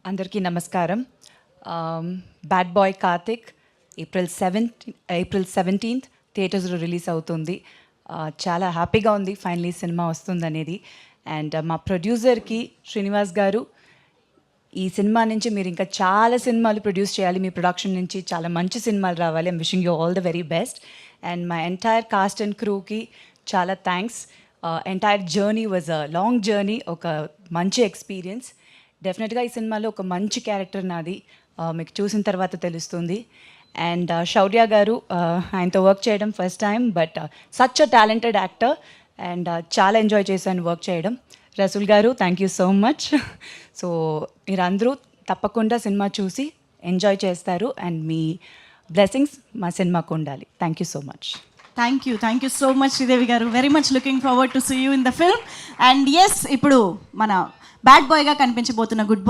అందరికీ నమస్కారం. Bad boy Karthik April 17th థియేటర్స్లో రిలీజ్ అవుతుంది. చాలా హ్యాపీగా ఉంది ఫైనలీ సినిమా వస్తుందనేది. అండ్ మా ప్రొడ్యూసర్కి శ్రీనివాస్ గారు, ఈ సినిమా నుంచి మీరు ఇంకా చాలా సినిమాలు ప్రొడ్యూస్ చేయాలి, మీ ప్రొడక్షన్ నుంచి చాలా మంచి సినిమాలు రావాలి. I'm wishing you all the very best. And my entire cast and క్రూకి చాలా thanks. Entire journey was a long journey, ఒక మంచి ఎక్స్పీరియన్స్. డెఫినెట్గా ఈ సినిమాలో ఒక మంచి క్యారెక్టర్ నాది, మీకు చూసిన తర్వాత తెలుస్తుంది. అండ్ శౌర్య గారు, ఆయనతో వర్క్ చేయడం first time, but such a talented actor and చాలా ఎంజాయ్ చేశాను వర్క్ చేయడం. రసూల్ గారు, thank you so much. So మీరందరూ తప్పకుండా సినిమా చూసి ఎంజాయ్ చేస్తారు అండ్ మీ బ్లెస్సింగ్స్ మా సినిమాకు ఉండాలి. Thank you so much. Thank you so much Sridevi garu. Very much looking forward to see you in the film. And yes, ఇప్పుడు మన బ్యాడ్ బాయ్గా కనిపించబోతున్న గుడ్ బాయ్